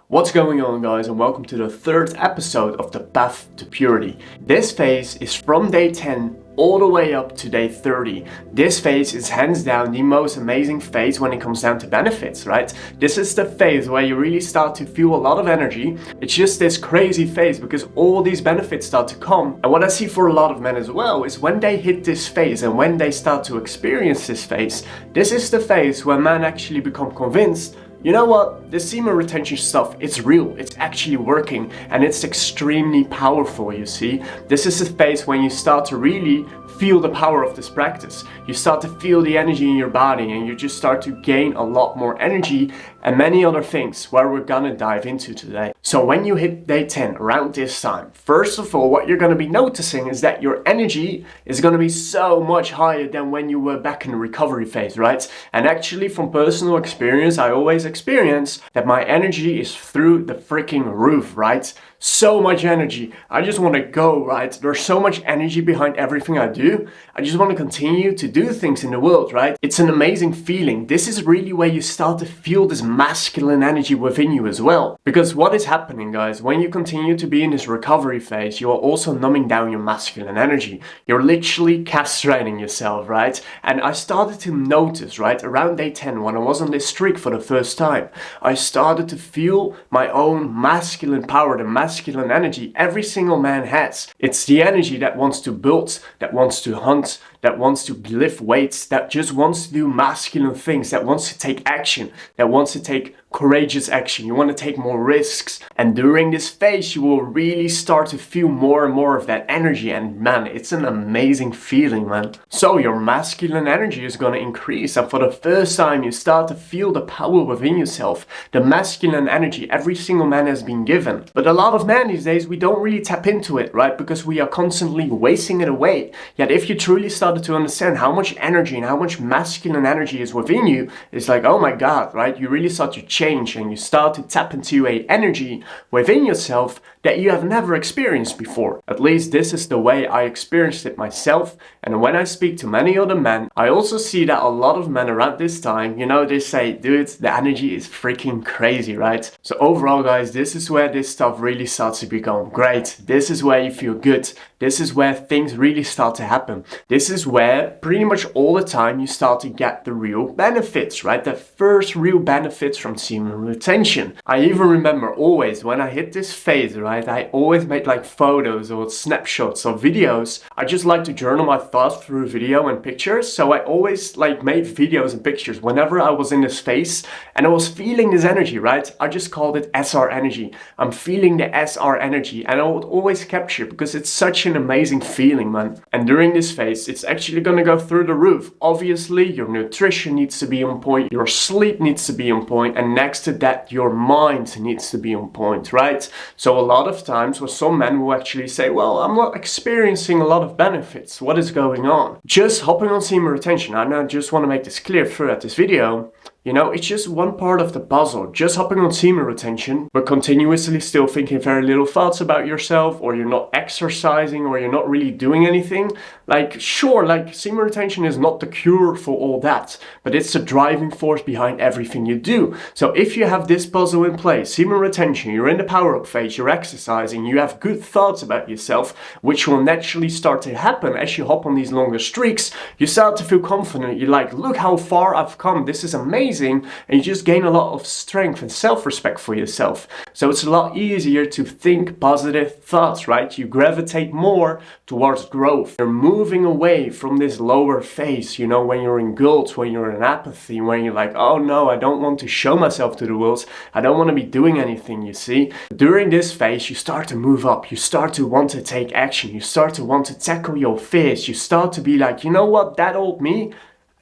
What's going on, guys, and welcome to the third episode of the Path to Purity. This phase is from day 10 all the way up to day 30. This phase is hands down the most amazing phase when it comes down to benefits, right? This is the phase where you really start to feel a lot of energy. It's just this crazy phase because all these benefits start to come. And what I see for a lot of men as well is when they hit this phase and when they start to experience this phase, this is the phase where men actually become convinced, you know what, the semen retention stuff, it's real, it's actually working, and it's extremely powerful, you see. This is the phase when you start to really feel the power of this practice. You start to feel the energy in your body and you just start to gain a lot more energy and many other things where we're gonna dive into today. So when you hit day 10 around this time, first of all, what you're gonna be noticing is that your energy is gonna be so much higher than when you were back in the recovery phase, right? And actually from personal experience, I always experience that my energy is through the freaking roof, right? So much energy. I just want to go, right? There's so much energy behind everything I do. I just want to continue to do things in the world, right? It's an amazing feeling. This is really where you start to feel this masculine energy within you as well. Because what is happening, guys, when you continue to be in this recovery phase, you are also numbing down your masculine energy. You're literally castrating yourself, right? And I started to notice, right, around day 10, when I was on this streak for the first time, I started to feel my own masculine power, the masculine energy every single man has. It's the energy that wants to build, that wants to hunt, that wants to lift weights, that just wants to do masculine things, that wants to take action, that wants to take courageous action. You want to take more risks. And during this phase, you will really start to feel more and more of that energy. And man, it's an amazing feeling, man. So your masculine energy is going to increase. And for the first time, you start to feel the power within yourself. The masculine energy every single man has been given. But a lot of men these days, we don't really tap into it, right? Because we are constantly wasting it away. Yet if you truly started to understand how much energy and how much masculine energy is within you, it's like, oh my God, right? You really start to change and you start to tap into a energy within yourself that you have never experienced before. At least this is the way I experienced it myself. And when I speak to many other men, I also see that a lot of men around this time, you know, they say, dude, the energy is freaking crazy, right? So overall, guys, this is where this stuff really starts to become great. This is where you feel good. This is where things really start to happen. This is where pretty much all the time you start to get the real benefits, right? The first real benefits from semen retention. I even remember always when I hit this phase, right? I always made like photos or snapshots or videos. I just like to journal my thoughts through video and pictures. So I always like made videos and pictures whenever I was in this phase and I was feeling this energy, right? I just called it SR energy. I'm feeling the SR energy and I would always capture because it's such an amazing feeling, man. And during this phase, it's actually going to go through the roof. Obviously, your nutrition needs to be on point, your sleep needs to be on point, and next to that, your mind needs to be on point, right? So a lot of times, where some men will actually say, well, I'm not experiencing a lot of benefits. What is going on? Just hopping on semen retention. And I just want to make this clear throughout this video. You know, it's just one part of the puzzle. Just hopping on semen retention, but continuously still thinking very little thoughts about yourself, or you're not exercising, or you're not really doing anything. Like, sure, like semen retention is not the cure for all that, but it's the driving force behind everything you do. So if you have this puzzle in place, semen retention, you're in the power-up phase, you're exercising, you have good thoughts about yourself, which will naturally start to happen as you hop on these longer streaks, you start to feel confident. You're like, look how far I've come. This is amazing. And you just gain a lot of strength and self-respect for yourself. So it's a lot easier to think positive thoughts, right? You gravitate more towards growth. You're moving away from this lower phase, you know, when you're in guilt, when you're in apathy, when you're like, oh no, I don't want to show myself to the world. I don't want to be doing anything, you see. During this phase, you start to move up. You start to want to take action. You start to want to tackle your fears. You start to be like, you know what, that old me,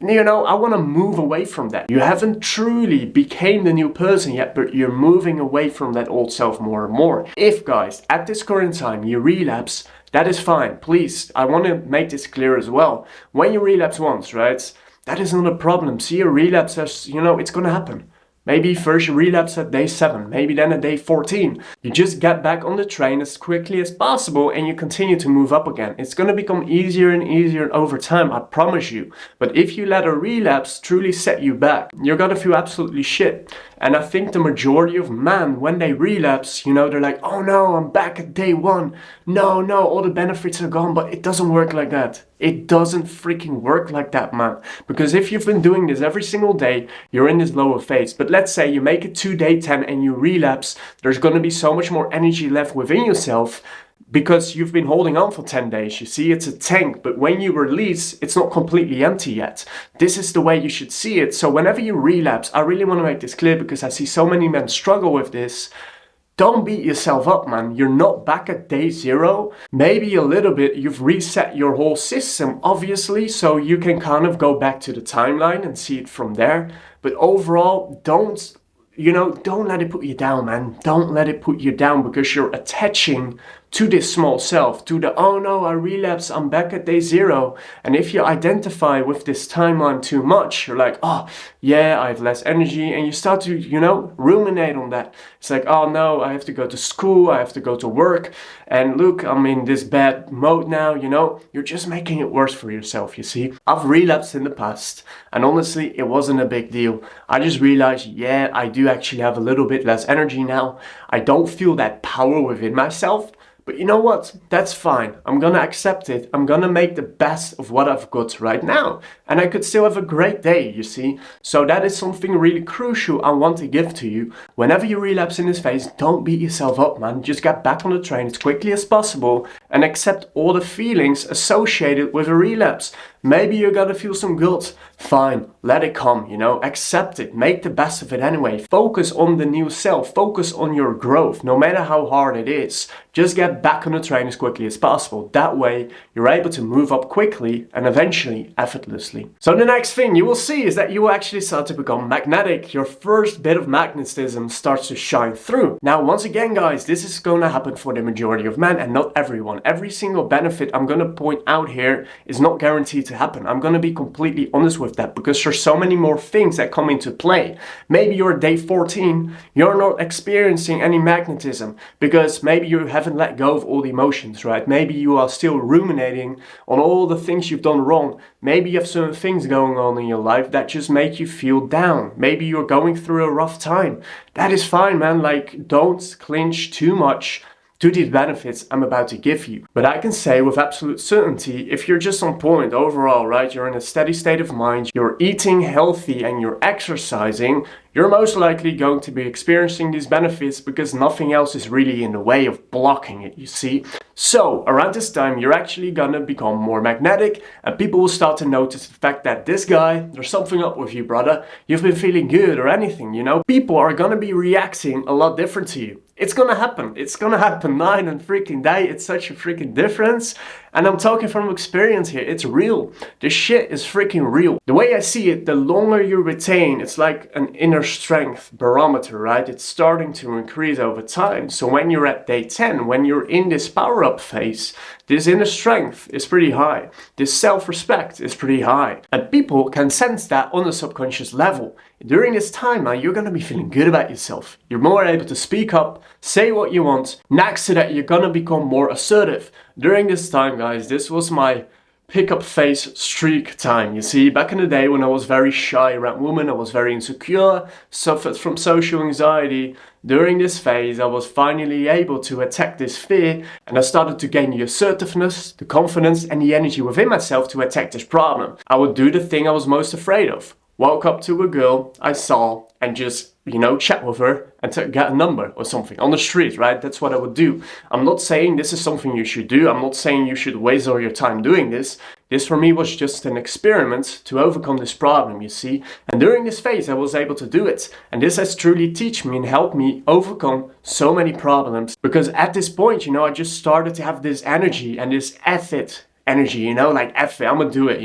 you know, I want to move away from that. You haven't truly became the new person yet, but you're moving away from that old self more and more. If, guys, at this current time you relapse, that is fine. Please, I want to make this clear as well. When you relapse once, right, that is not a problem. See a relapse as, you know, it's going to happen. Maybe first you relapse at day 7, maybe then at day 14. You just get back on the train as quickly as possible and you continue to move up again. It's going to become easier and easier over time, I promise you. But if you let a relapse truly set you back, you're going to feel absolutely shit. And I think the majority of men, when they relapse, they're like, oh no, I'm back at day 1. No, all the benefits are gone, but it doesn't work like that. It doesn't freaking work like that, man. Because if you've been doing this every single day, you're in this lower phase. But let's say you make it to day 10 and you relapse, there's going to be so much more energy left within yourself because you've been holding on for 10 days. You see, it's a tank, but when you release, it's not completely empty yet. This is the way you should see it. So whenever you relapse, I really want to make this clear because I see so many men struggle with this. Don't beat yourself up, man. You're not back at day 0. Maybe a little bit. You've reset your whole system, obviously, so you can kind of go back to the timeline and see it from there. But overall, don't let it put you down, man. Don't let it put you down because you're attaching to this small self, to the, oh no, I relapse, I'm back at day 0. And if you identify with this timeline too much, you're like, oh yeah, I have less energy. And you start to, ruminate on that. It's like, oh no, I have to go to school, I have to go to work. And look, I'm in this bad mode now, you're just making it worse for yourself, you see. I've relapsed in the past and honestly, it wasn't a big deal. I just realized, yeah, I do actually have a little bit less energy now. I don't feel that power within myself. But you know what? That's fine. I'm gonna accept it. I'm gonna make the best of what I've got right now. And I could still have a great day, you see? So that is something really crucial I want to give to you. Whenever you relapse in this phase, don't beat yourself up, man. Just get back on the train as quickly as possible and accept all the feelings associated with a relapse. Maybe you're gonna feel some guilt. Fine, let it come, accept it, make the best of it anyway. Focus on the new self, focus on your growth, no matter how hard it is. Just get back on the train as quickly as possible. That way, you're able to move up quickly and eventually effortlessly. So the next thing you will see is that you will actually start to become magnetic. Your first bit of magnetism starts to shine through. Now, once again, guys, this is gonna happen for the majority of men and not everyone. Every single benefit I'm gonna point out here is not guaranteed to happen. I'm gonna be completely honest with that because there's so many more things that come into play. Maybe you're day 14, you're not experiencing any magnetism because maybe you haven't let go of all the emotions, right? Maybe you are still ruminating on all the things you've done wrong. Maybe you have certain things going on in your life that just make you feel down. Maybe you're going through a rough time. That is fine, man. Like, don't clinch too much to these benefits I'm about to give you. But I can say with absolute certainty, if you're just on point overall, right, you're in a steady state of mind, you're eating healthy and you're exercising, you're most likely going to be experiencing these benefits because nothing else is really in the way of blocking it, you see. So around this time, you're actually gonna become more magnetic and people will start to notice the fact that this guy, there's something up with you, brother. You've been feeling good or anything, People are gonna be reacting a lot different to you. It's gonna happen. It's gonna happen night and freaking day. It's such a freaking difference. And I'm talking from experience here. It's real. This shit is freaking real. The way I see it, the longer you retain, it's like an inner strength barometer, right? It's starting to increase over time. So when you're at day 10, when you're in this power up phase, this inner strength is pretty high. This self-respect is pretty high. And people can sense that on a subconscious level. During this time, man, you're gonna be feeling good about yourself. You're more able to speak up, say what you want. Next to that, you're gonna become more assertive. During this time, guys, this was my pickup phase streak time. You see, back in the day when I was very shy around women, I was very insecure, suffered from social anxiety. During this phase, I was finally able to attack this fear and I started to gain the assertiveness, the confidence and the energy within myself to attack this problem. I would do the thing I was most afraid of. Walk up to a girl I saw and just, chat with her and get a number or something on the street, right? That's what I would do. I'm not saying this is something you should do. I'm not saying you should waste all your time doing this. This for me was just an experiment to overcome this problem, you see. And during this phase, I was able to do it. And this has truly taught me and helped me overcome so many problems. Because at this point, I just started to have this energy and this effort energy, like F it, I'm gonna do it,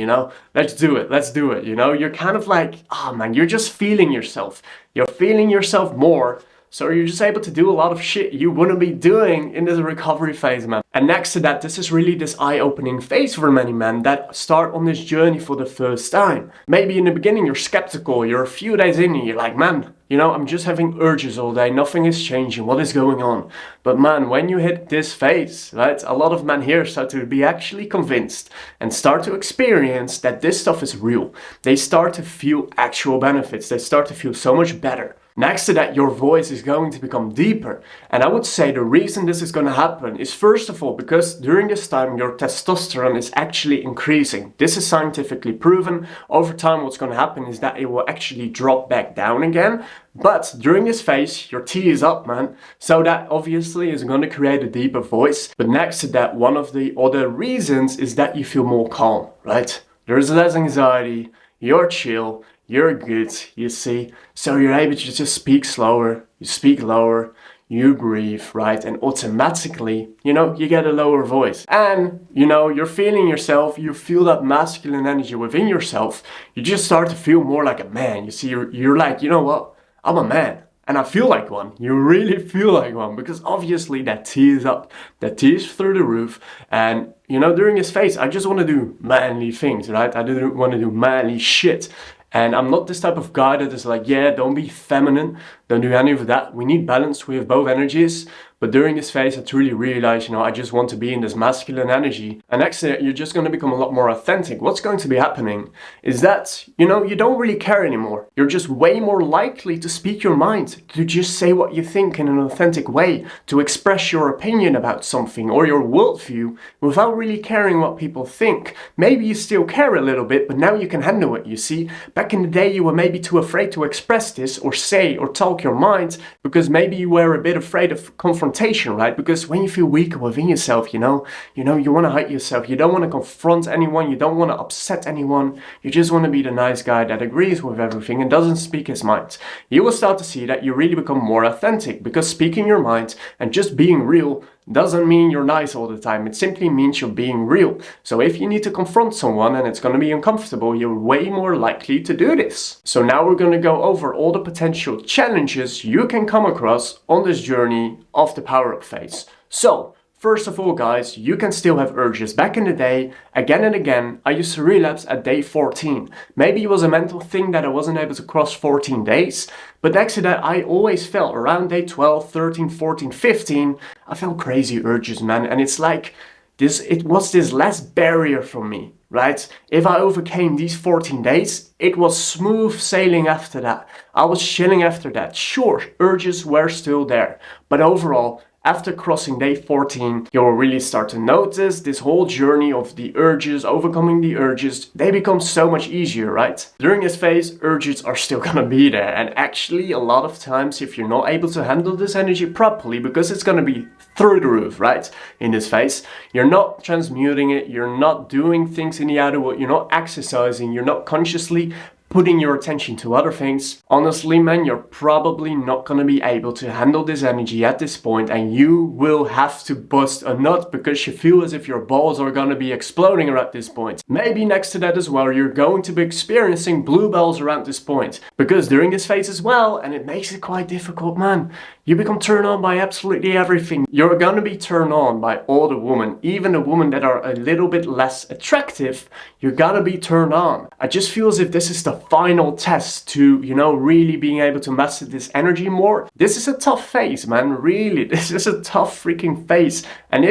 let's do it, you're kind of like, oh man, you're just feeling yourself. You're feeling yourself more So you're just able to do a lot of shit you wouldn't be doing in this recovery phase, man. And next to that, this is really this eye-opening phase for many men that start on this journey for the first time. Maybe in the beginning you're skeptical, you're a few days in and you're like, man, I'm just having urges all day, nothing is changing, what is going on? But man, when you hit this phase, right, a lot of men here start to be actually convinced and start to experience that this stuff is real. They start to feel actual benefits, they start to feel so much better. Next to that, your voice is going to become deeper. And I would say the reason this is going to happen is, first of all, because during this time your testosterone is actually increasing. This is scientifically proven. Over time, what's going to happen is that it will actually drop back down again. But during this phase, your T is up, man. So that obviously is going to create a deeper voice. But next to that, one of the other reasons is that you feel more calm, right? There's less anxiety, you're chill, you're good, you see. So you're able to just speak slower, you speak lower, you breathe, right? And automatically, you get a lower voice. And, you're feeling yourself, you feel that masculine energy within yourself. You just start to feel more like a man. You see, you're like, you know what? I'm a man. And I feel like one. You really feel like one. Because obviously that T is up. That T is through the roof. And, during this phase, I just want to do manly things, right? I don't want to do manly shit. And I'm not this type of guy that is like, yeah, don't be feminine, don't do any of that. We need balance, we have both energies. But during this phase, I truly realized, I just want to be in this masculine energy. And next to it, you're just going to become a lot more authentic. What's going to be happening is that, you don't really care anymore. You're just way more likely to speak your mind, to just say what you think in an authentic way, to express your opinion about something or your worldview without really caring what people think. Maybe you still care a little bit, but now you can handle it, you see. Back in the day, you were maybe too afraid to express this or say or talk your mind because maybe you were a bit afraid of confrontation, right? Because when you feel weaker within yourself, you want to hide yourself. You don't want to confront anyone. You don't want to upset anyone. You just want to be the nice guy that agrees with everything and doesn't speak his mind. You will start to see that you really become more authentic because speaking your mind and just being real doesn't mean you're nice all the time. It simply means you're being real. So if you need to confront someone and it's going to be uncomfortable, you're way more likely to do this. So now we're going to go over all the potential challenges you can come across on this journey of the power-up phase. So first of all, guys, you can still have urges. Back in the day, again and again, I used to relapse at day 14. Maybe it was a mental thing that I wasn't able to cross 14 days. But next to that, I always felt around day 12, 13, 14, 15, I felt crazy urges, man. And it's like it was this less barrier for me, right? If I overcame these 14 days, it was smooth sailing after that. I was chilling after that. Sure, urges were still there. But overall, after crossing day 14, you will really start to notice this whole journey of the urges, overcoming the urges. They become so much easier, right? During this phase, urges are still gonna be there. And actually, a lot of times, if you're not able to handle this energy properly, because it's gonna be through the roof, right? In this phase, you're not transmuting it, you're not doing things in the outer world, you're not exercising, you're not consciously putting your attention to other things. Honestly, man, you're probably not gonna be able to handle this energy at this point, and you will have to bust a nut because you feel as if your balls are gonna be exploding around this point. Maybe next to that as well, you're going to be experiencing blue balls around this point, because during this phase as well, and it makes it quite difficult, man, you become turned on by absolutely everything. You're gonna be turned on by all the women, even the women that are a little bit less attractive. You're gonna be turned on. I just feel as if this is the final test to, really being able to master this energy more. This is a tough phase, man. Really, this is a tough freaking phase. And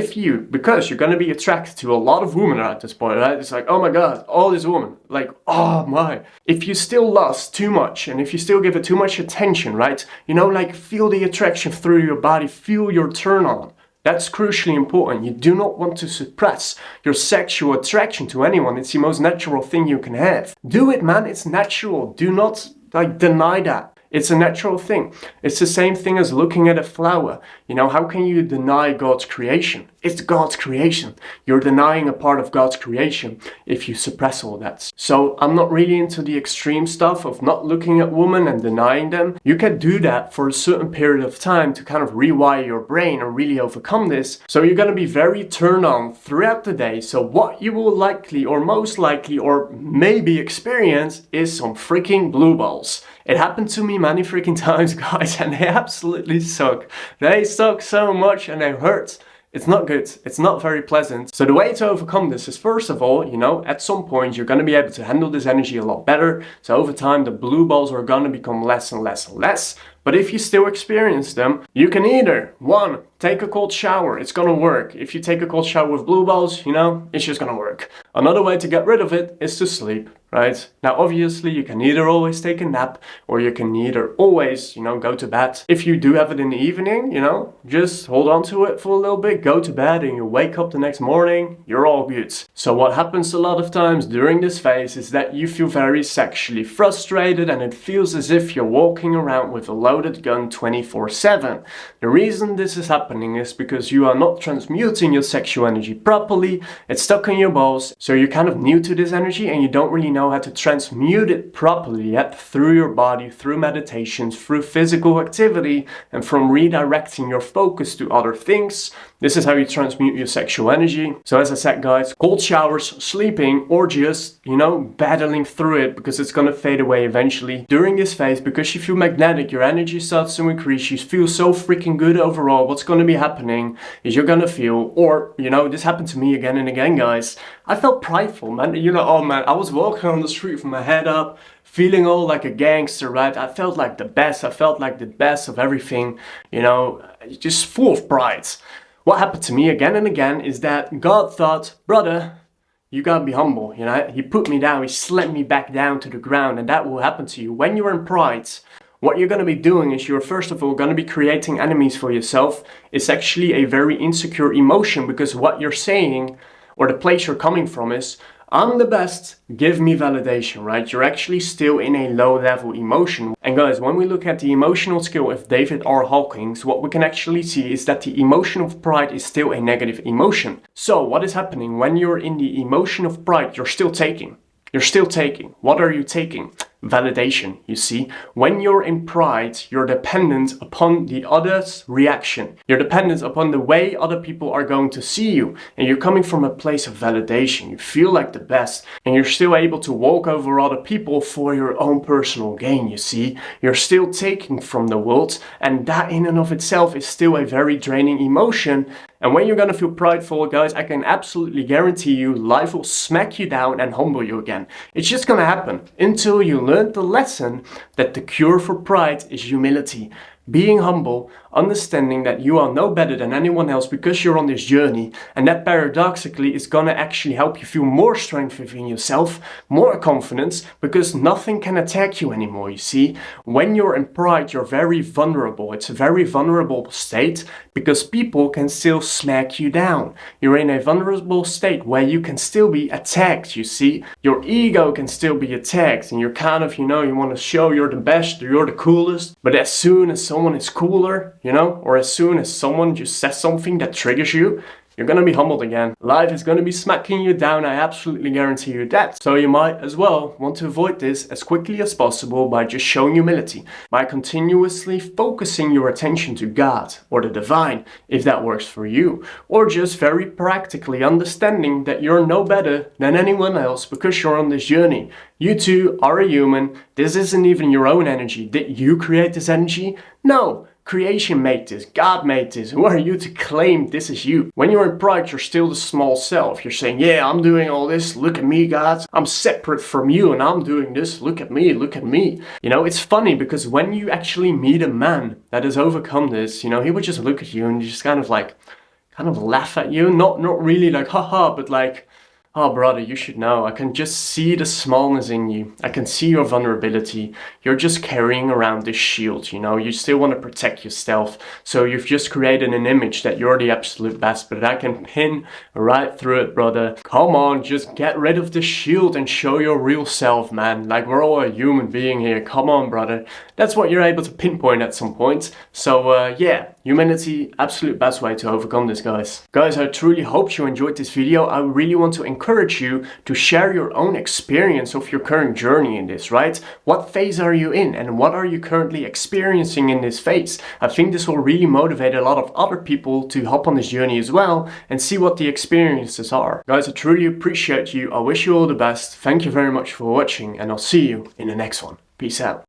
because you're gonna be attracted to a lot of women at this point, right? It's like, oh my God, all these women. Like, oh my. If you still lust too much and if you still give it too much attention, right? Feel the attraction through your body, feel your turn on. That's crucially important. You do not want to suppress your sexual attraction to anyone. It's the most natural thing you can have. Do it, man. It's natural. Do not deny that. It's a natural thing. It's the same thing as looking at a flower. How can you deny God's creation? It's God's creation. You're denying a part of God's creation if you suppress all that. So I'm not really into the extreme stuff of not looking at women and denying them. You can do that for a certain period of time to kind of rewire your brain and really overcome this. So you're going to be very turned on throughout the day. So what you will likely or most likely or maybe experience is some freaking blue balls. It happened to me many freaking times, guys, and they absolutely suck. They suck so much and they hurt. It's not good. It's not very pleasant. So the way to overcome this is, first of all, at some point you're going to be able to handle this energy a lot better. So over time, the blue balls are going to become less and less and less. But if you still experience them, you can either, one, take a cold shower. It's going to work. If you take a cold shower with blue balls, it's just going to work. Another way to get rid of it is to sleep, right? Now, obviously, you can either always take a nap or you can either always, go to bed. If you do have it in the evening, just hold on to it for a little bit, go to bed, and you wake up the next morning, you're all good. So what happens a lot of times during this phase is that you feel very sexually frustrated and it feels as if you're walking around with a loaded gun 24/7. The reason this is happening is because you are not transmuting your sexual energy properly. It's stuck in your balls. So you're kind of new to this energy and you don't really know how to transmute it properly yet through your body, through meditations, through physical activity, and from redirecting your focus to other things. This is how you transmute your sexual energy. So as I said, guys, cold showers, sleeping, or just, battling through it because it's going to fade away eventually. During this phase, because you feel magnetic, your energy starts to increase, you feel so freaking good overall. What's going to be happening is you're going to feel, or, this happened to me again and again, guys. I felt prideful, man. Oh man, I was walking on the street with my head up, feeling all like a gangster, right? I felt like the best. I felt like the best of everything, just full of pride. What happened to me again and again is that God thought, brother, you gotta be humble, He put me down, He slapped me back down to the ground, and that will happen to you. When you're in pride, what you're gonna be doing is you're first of all gonna be creating enemies for yourself. It's actually a very insecure emotion because what you're saying, or the place you're coming from is, I'm the best, give me validation, right? You're actually still in a low level emotion. And guys, when we look at the emotional skill of David R. Hawkins, what we can actually see is that the emotion of pride is still a negative emotion. So what is happening when you're in the emotion of pride? You're still taking. You're still taking. What are you taking? Validation, you see. When you're in pride, you're dependent upon the other's reaction. You're dependent upon the way other people are going to see you. And you're coming from a place of validation. You feel like the best. And you're still able to walk over other people for your own personal gain, you see. You're still taking from the world. And that in and of itself is still a very draining emotion. And when you're gonna feel prideful, guys, I can absolutely guarantee you life will smack you down and humble you again. It's just gonna happen until you learn the lesson that the cure for pride is humility. Being humble, understanding that you are no better than anyone else because you're on this journey, and that paradoxically is gonna actually help you feel more strength within yourself, more confidence, because nothing can attack you anymore, you see. When you're in pride, you're very vulnerable. It's a very vulnerable state because people can still smack you down. You're in a vulnerable state where you can still be attacked, you see. Your ego can still be attacked and you're kind of, you want to show you're the best, you're the coolest, but as soon as someone is cooler, or as soon as someone just says something that triggers you, you're gonna be humbled again. Life is gonna be smacking you down, I absolutely guarantee you that. So you might as well want to avoid this as quickly as possible by just showing humility, by continuously focusing your attention to God or the divine, if that works for you, or just very practically understanding that you're no better than anyone else because you're on this journey. You too are a human. This isn't even your own energy. Did you create this energy? No. Creation made this, God made this. Who are you to claim this is you? When you're in pride, you're still the small self. You're saying, yeah, I'm doing all this, look at me, God. I'm separate from you and I'm doing this, look at me, look at me. It's funny because when you actually meet a man that has overcome this, he would just look at you and just kind of laugh at you. Not really like, haha, but like, oh, brother, you should know. I can just see the smallness in you. I can see your vulnerability. You're just carrying around this shield, You still want to protect yourself. So you've just created an image that you're the absolute best, but I can pin right through it, brother. Come on, just get rid of the shield and show your real self, man. Like, we're all a human being here. Come on, brother. That's what you're able to pinpoint at some point. So, yeah. Humanity, absolute best way to overcome this, guys. Guys, I truly hope you enjoyed this video. I really want to encourage you to share your own experience of your current journey in this, right? What phase are you in and what are you currently experiencing in this phase? I think this will really motivate a lot of other people to hop on this journey as well and see what the experiences are. Guys, I truly appreciate you. I wish you all the best. Thank you very much for watching and I'll see you in the next one. Peace out.